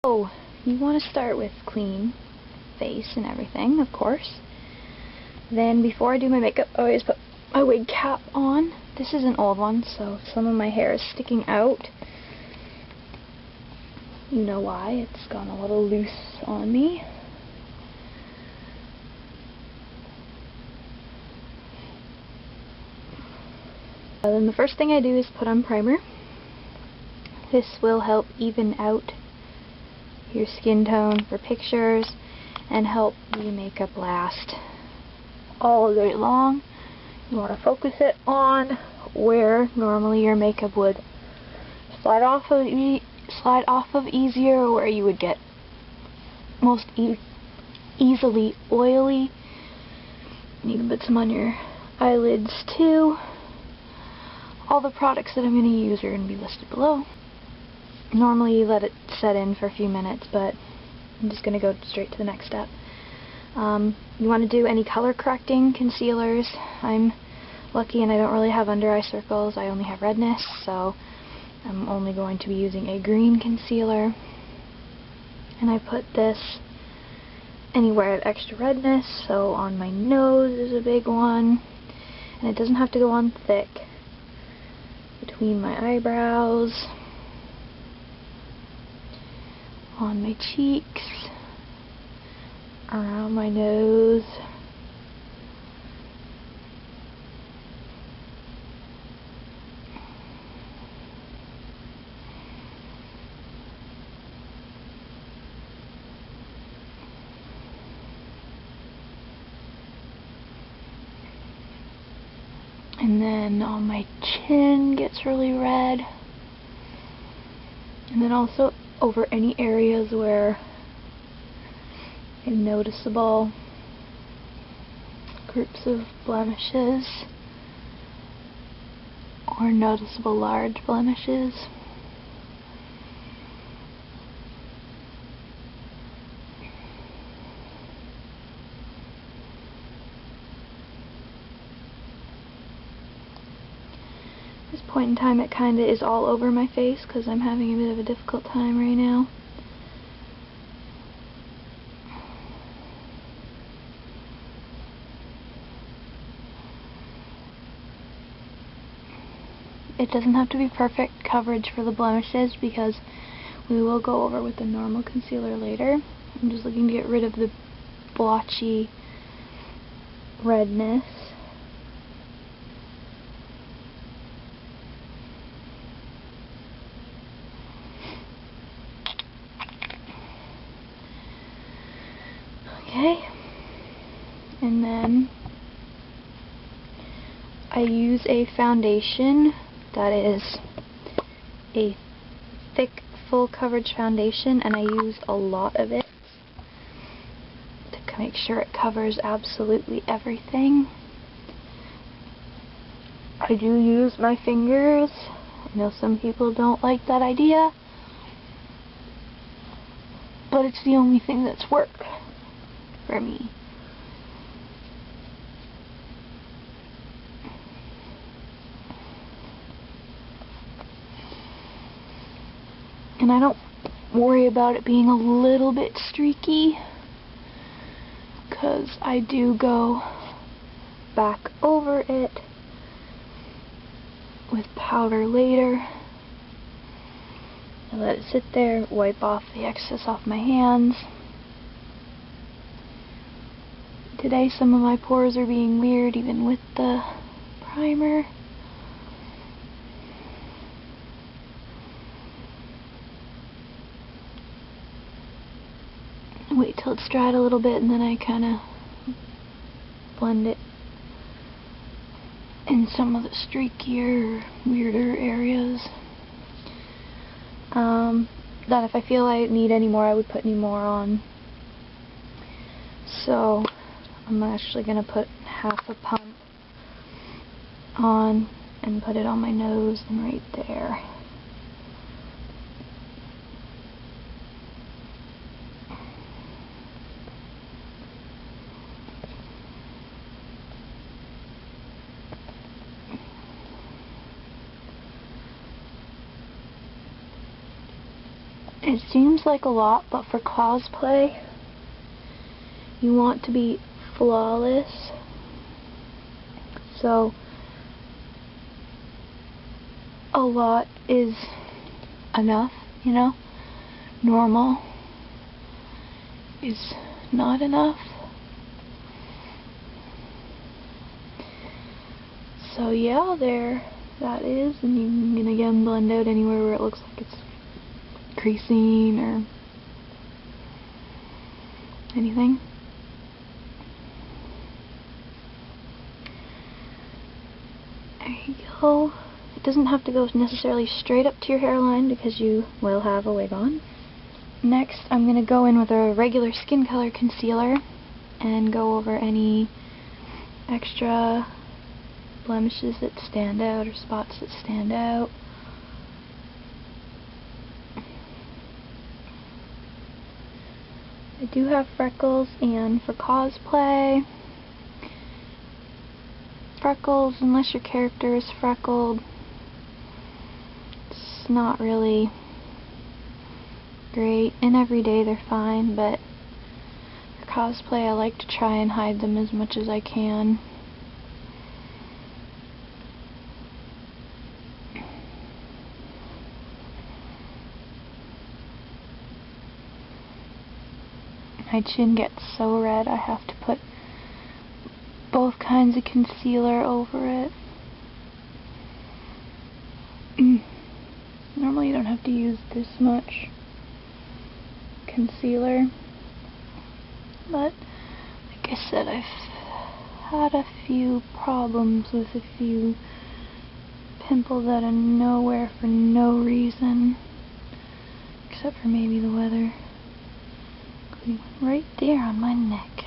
So, you want to start with clean face and everything, of course. Then before I do my makeup, I always put my wig cap on. This is an old one, so some of my hair is sticking out. You know why, it's gone a little loose on me. Then the first thing I do is put on primer. This will help even out your skin tone for pictures and help the makeup last all day long. You want to focus it on where normally your makeup would slide off of easier, or where you would get most easily oily. You can put some on your eyelids too. All the products that I'm going to use are going to be listed below. Normally let it set in for a few minutes, but I'm just going to go straight to the next step. You want to do any color correcting concealers. I'm lucky and I don't really have under eye circles. I only have redness, so I'm only going to be using a green concealer. And I put this anywhere I have extra redness, so on my nose is a big one. And it doesn't have to go on thick. Between my eyebrows, on my cheeks, around my nose, and then on my chin gets really red, and then also over any areas where noticeable groups of blemishes or noticeable large blemishes. At this point in time, it kind of is all over my face because I'm having a bit of a difficult time right now. It doesn't have to be perfect coverage for the blemishes because we will go over with the normal concealer later. I'm just looking to get rid of the blotchy redness. Okay, and then I use a foundation that is a thick full coverage foundation, and I use a lot of it to make sure it covers absolutely everything. I do use my fingers. I know some people don't like that idea, but it's the only thing that's worked for me. And I don't worry about it being a little bit streaky because I do go back over it with powder later. I let it sit there, wipe off the excess off my hands. Today some of my pores are being weird even with the primer. Wait till it's dried a little bit and then I kind of blend it in some of the streakier, weirder areas. Then if I feel I need any more, I would put any more on. So I'm actually going to put half a pump on and put it on my nose and right there. It seems like a lot, but for cosplay, you want to be flawless. So, a lot is enough, you know? Normal is not enough. So yeah, there that is, and you can again blend out anywhere where it looks like it's creasing or anything. There you go. It doesn't have to go necessarily straight up to your hairline because you will have a wig on. Next, I'm going to go in with a regular skin color concealer and go over any extra blemishes that stand out or spots that stand out. I do have freckles, and for cosplay, freckles, unless your character is freckled, it's not really great. And every day they're fine, but for cosplay I like to try and hide them as much as I can. My chin gets so red I have to put both kinds of concealer over it. Normally you don't have to use this much concealer, but like I said, I've had a few problems with a few pimples out of nowhere for no reason, except for maybe the weather. Right there on my neck.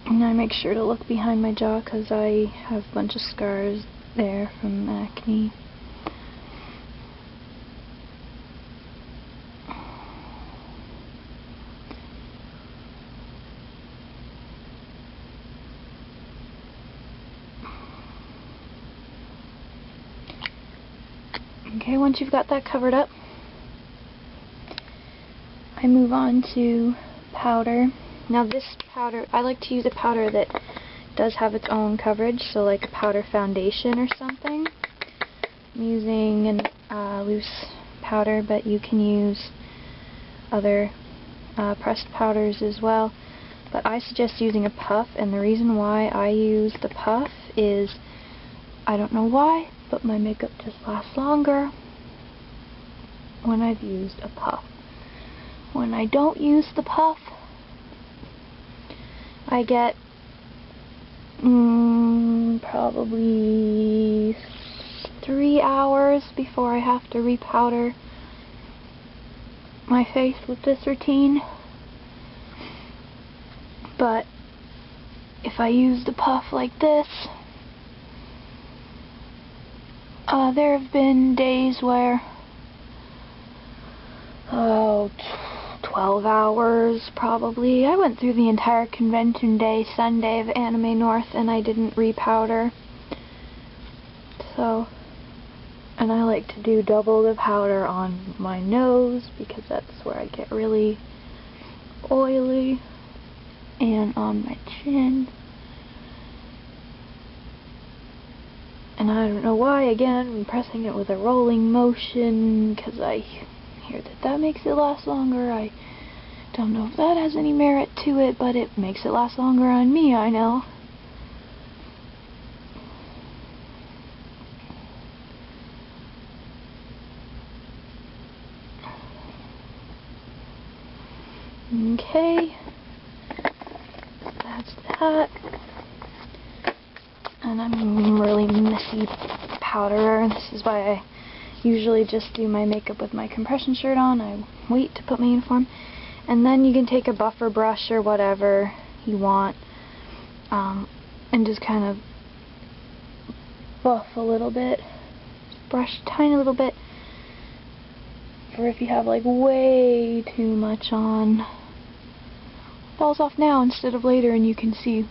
And I make sure to look behind my jaw because I have a bunch of scars there from acne. Okay, once you've got that covered up, I move on to powder. Now this powder, I like to use a powder that does have its own coverage, so like a powder foundation or something. I'm using a loose powder, but you can use other pressed powders as well. But I suggest using a puff, and the reason why I use the puff is, I don't know why, but my makeup just lasts longer when I've used a puff. When I don't use the puff, I get probably 3 hours before I have to repowder my face with this routine. But if I use the puff like this, there have been days where 12 hours probably. I went through the entire convention day Sunday of Anime North and I didn't repowder. So, and I like to do double the powder on my nose because that's where I get really oily, and on my chin. And I don't know why, again, I'm pressing it with a rolling motion because I hear that makes it last longer. I don't know if that has any merit to it, but it makes it last longer on me, I know. Okay, that's that. And I'm really messy powderer. This is why I usually just do my makeup with my compression shirt on. I wait to put my uniform. And then you can take a buffer brush or whatever you want and just kind of buff a little bit. Brush a tiny little bit for if you have like way too much on. It falls off now instead of later, and you can see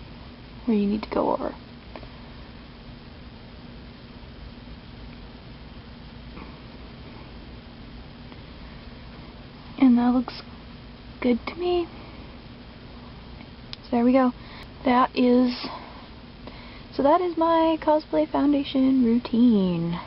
where you need to go over. And that looks good to me. So there we go. That is my cosplay foundation routine.